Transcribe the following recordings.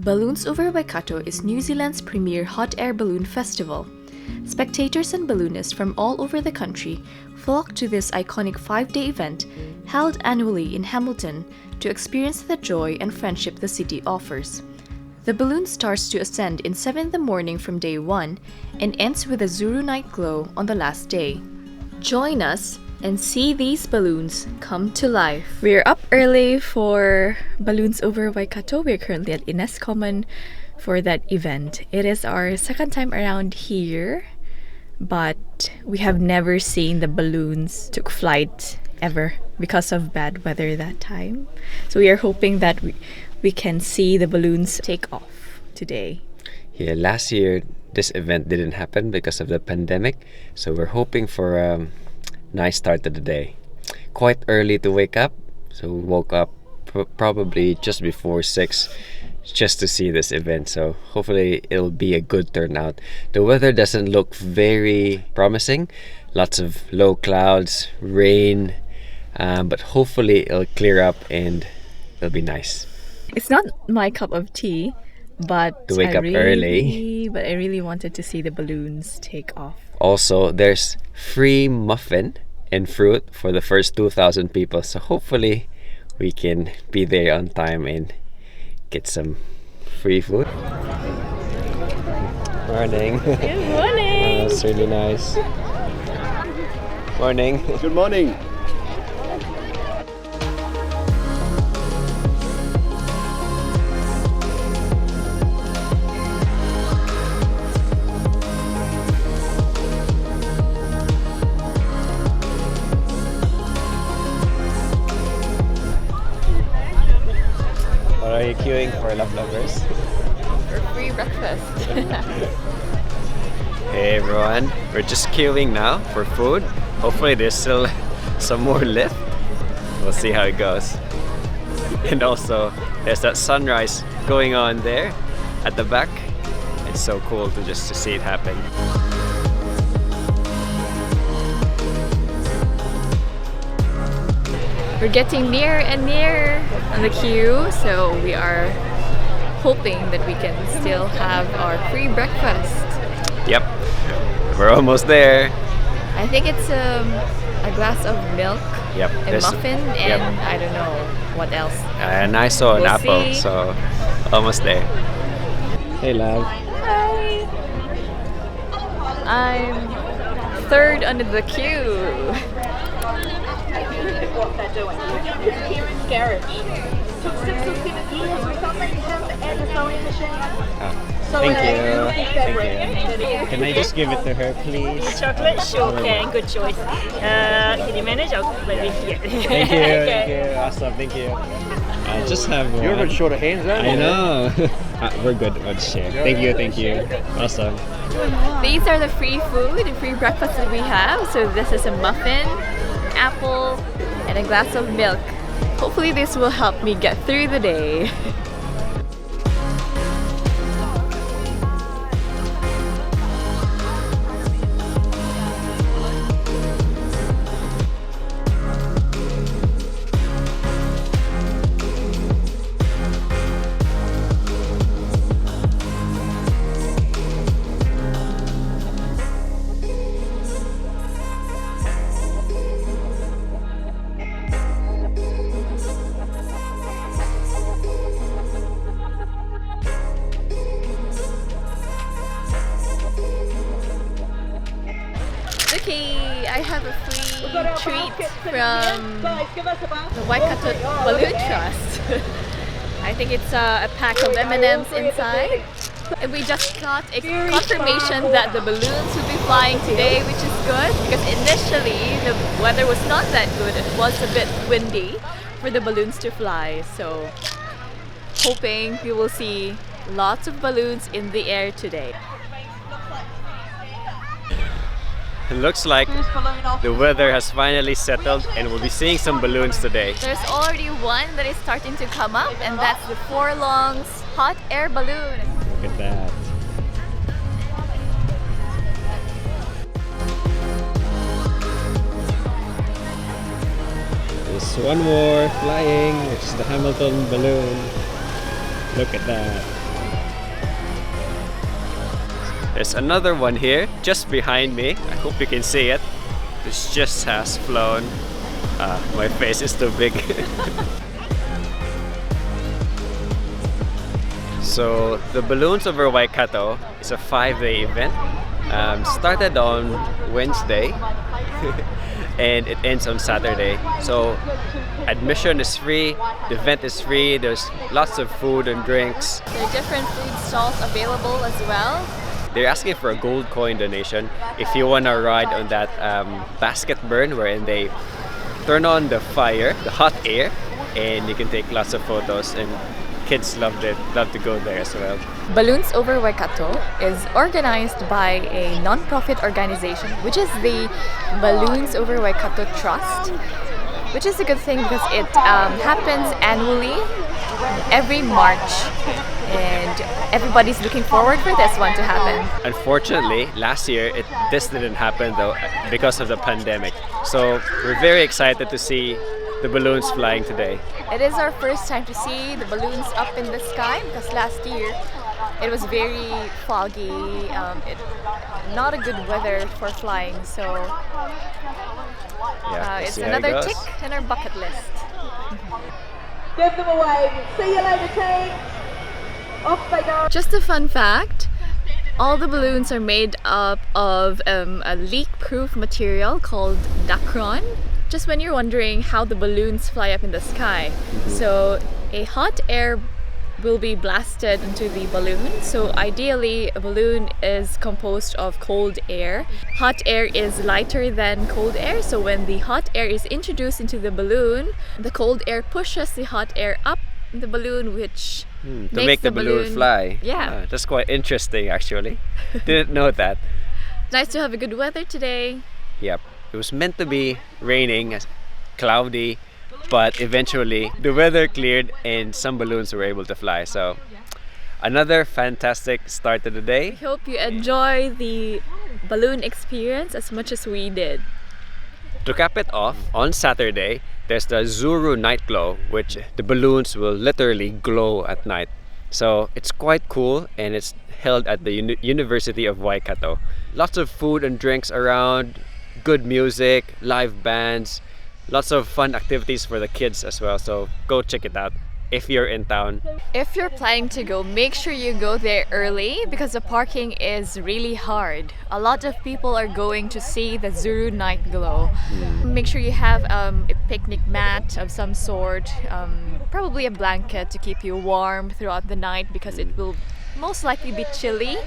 Balloons over Waikato is New Zealand's premier hot air balloon festival. Spectators and balloonists from all over the country flock to this iconic 5-day event held annually in Hamilton to experience the joy and friendship the city offers. The balloon starts to ascend in 7 in the morning from day 1 and ends with a Zuru Night Glow on the last day. Join us and see these balloons come to life. We're up early for Balloons over Waikato. We're currently at Ines Common for that event. It is our second time around here, but we have never seen the balloons took flight ever because of bad weather that time. So we are hoping that we can see the balloons take off today. Yeah, last year this event didn't happen because of the pandemic, so we're hoping for a nice start to the day. Quite early to wake up, so we woke up probably just before 6 just to see this event, so hopefully it'll be a good turnout. The weather doesn't look very promising, lots of low clouds, rain, but hopefully it'll clear up and it'll be nice. It's not my cup of tea, but To wake up early. But I really wanted to see the balloons take off. Also, there's free muffin and fruit for the first 2,000 people, so hopefully we can be there on time and get some free food. Morning. Good morning. That's really nice. Morning. Good morning. What are you queuing for, love lovers? For free breakfast. Hey everyone, we're just queuing now for food. Hopefully there's still some more left. We'll see how it goes. And also, there's that sunrise going on there at the back. It's so cool to see it happen. We're getting near and near on the queue, so we are hoping that we can still have our free breakfast. Yep, we're almost there. I think it's a glass of milk, Yep, a there's- muffin, and I don't know what else. And I saw an We'll apple, see. so almost there. Hey love. Hi! I'm third under the queue. What they're doing. It's here in garage. Took 6 or 7 years or something to have to add the sewing machine. So Thank you. Thank you. Can I just give it to her, please? Chocolate? Sure can. Good choice. Can you manage? I'll let it here. Thank you, thank you. Awesome, thank you. I just have one. You're a bit short of hands, aren't you? I know. We're good. We'll share. Thank you, thank you. Awesome. These are the free food, the free breakfast that we have. So this is a muffin, apple, and a glass of milk. Hopefully this will help me get through the day. Okay, I have a free treat from the Waikato Balloon Trust. I think it's a pack of M&Ms inside. And we just got a confirmation that the balloons will be flying today, which is good because initially the weather was not that good. It was a bit windy for the balloons to fly. So hoping we will see lots of balloons in the air today. It looks like the weather has finally settled and we'll be seeing some balloons today. There's already one that is starting to come up, and that's the 4 longs hot air balloon. Look at that. There's one more flying, which is the Hamilton balloon. Look at that. There's another one here just behind me. I hope you can see it. This just has flown. My face is too big. So the Balloons over Waikato is a 5-day event. Started on Wednesday and it ends on Saturday. So admission is free, the event is free, there's lots of food and drinks. There are different food stalls available as well. They're asking for a gold coin donation if you want to ride on that basket burn wherein they turn on the fire, the hot air, and you can take lots of photos, and kids loved it, love to go there as well. Balloons over Waikato is organized by a non-profit organization, which is the Balloons over Waikato Trust, which is a good thing because it happens annually every March, and everybody's looking forward for this one to happen. Unfortunately, last year this didn't happen though because of the pandemic. So we're very excited to see the balloons flying today. It is our first time to see the balloons up in the sky because last year it was very foggy, not a good weather for flying, so it's another tick in our bucket list. Give them a wave. See you later, team. Off they go. Just a fun fact, all the balloons are made up of a leak-proof material called Dacron. Just when you're wondering how the balloons fly up in the sky. So a hot air will be blasted into the balloon. So ideally a balloon is composed of cold air. Hot air is lighter than cold air, so when the hot air is introduced into the balloon, the cold air pushes the hot air up in the balloon, which to makes make the balloon fly. Yeah. That's quite interesting actually. Didn't know that. Nice to have a good weather today. Yep. It was meant to be raining, cloudy, but eventually the weather cleared and some balloons were able to fly. So another fantastic start to the day. We hope you enjoy the balloon experience as much as we did. To cap it off, on Saturday, there's the Zuru Night Glow, which the balloons will literally glow at night. So it's quite cool, and it's held at the University of Waikato. Lots of food and drinks around, good music, live bands, lots of fun activities for the kids as well. So go check it out if you're in town. If you're planning to go, make sure you go there early because the parking is really hard. A lot of people are going to see the Zuru Night Glow. Make sure you have a picnic mat of some sort, probably a blanket to keep you warm throughout the night because it will most likely be chilly.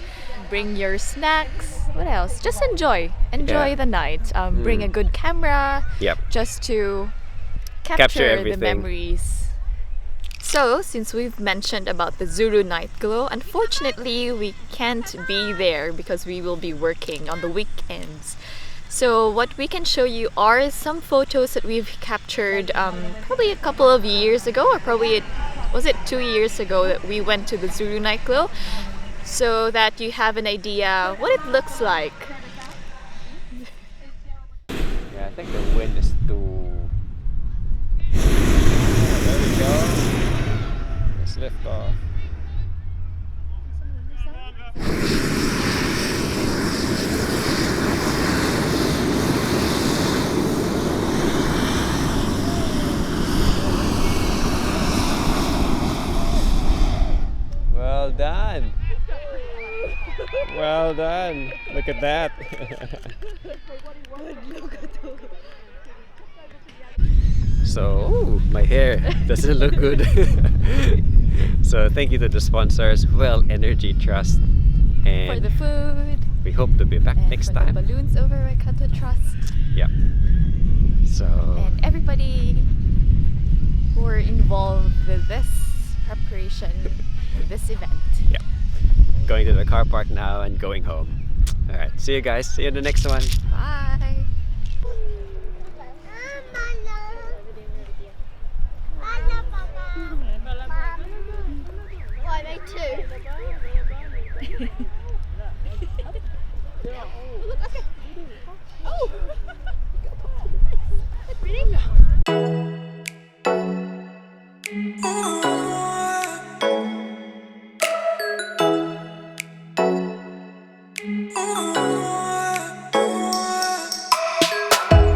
Bring your snacks. What else? Just enjoy the night. Bring a good camera just to capture the memories. So, since we've mentioned about the Zuru Night Glow, unfortunately we can't be there because we will be working on the weekends. So what we can show you are some photos that we've captured probably a couple of years ago, or probably was it 2 years ago that we went to the Zuru Night Glow, so that you have an idea what it looks like. Yeah, I think the wind is too... There we go. Let's lift off. Well done. Well done. Look at that. So, my hair doesn't look good. So, thank you to the sponsors, Well Energy Trust, and For the food. we hope to be back And next for time. the Balloons over Waikato Trust. Yeah. So, And everybody who were involved with this preparation, this event. yeah. Going to the car park now and going home. Alright, see you guys. See you in the next one. Bye! Why they two? Ooh.